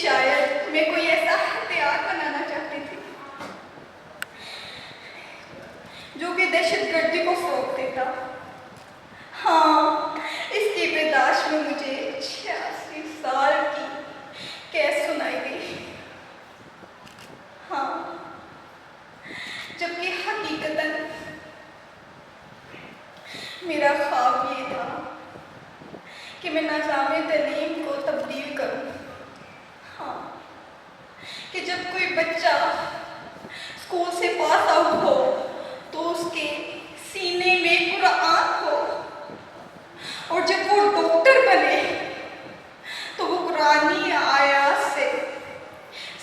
شاید میں کوئی ایسا ہتھیار بنانا چاہتی تھی جو کہ دہشت گردی کو فروغ دیتا۔ ہاں، اس کی برداشت میں مجھے 86 سال کی کیس سنائی دی۔ ہاں، جبکہ حقیقتاً میرا خواب یہ تھا کہ میں نظام تعلیم کو تبدیل کروں۔ ہاں، کہ جب کوئی بچہ اسکول سے پاس آؤٹ ہو تو اس کے سینے میں قرآن ہو، اور جب وہ ڈاکٹر بنے تو وہ قرآنی آیات سے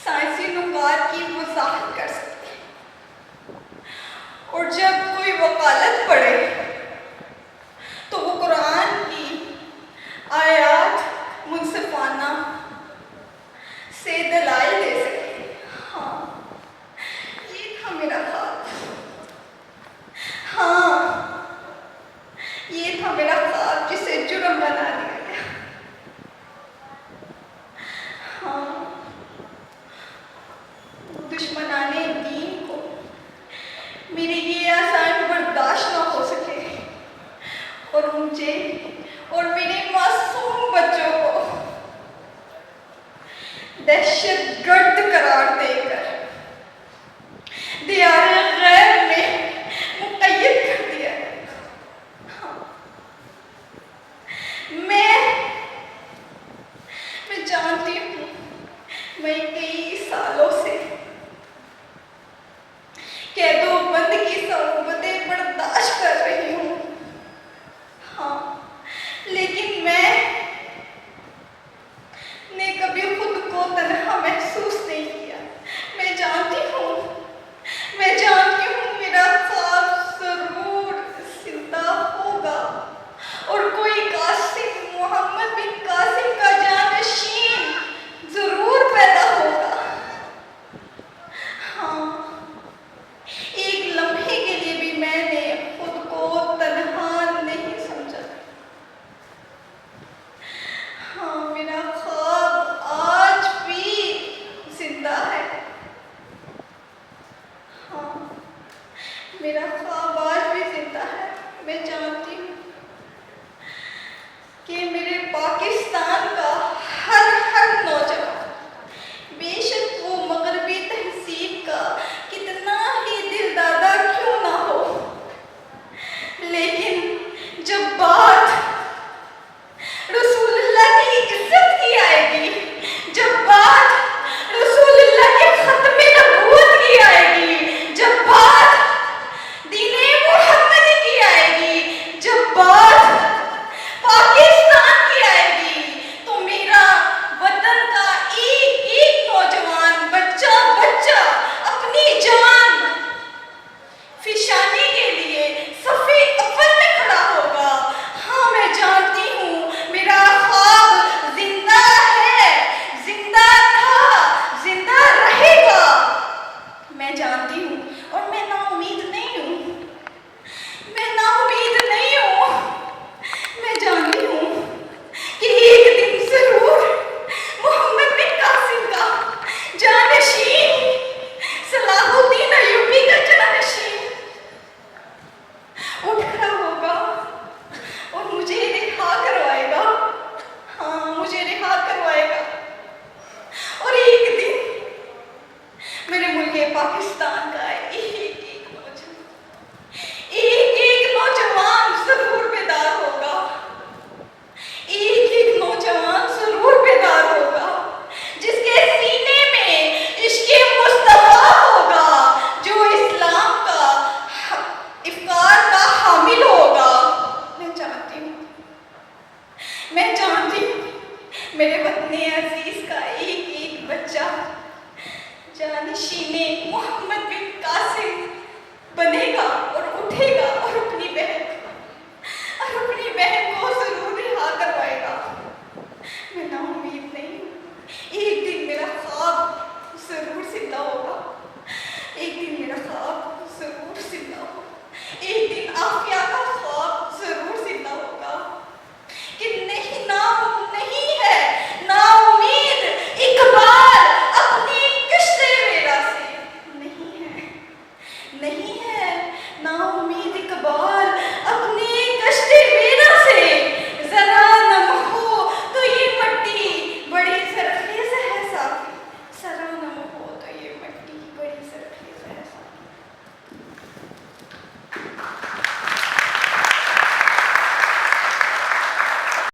سائنسی نکات کی وضاحت کر سکے، اور جب کوئی وکالت پڑھے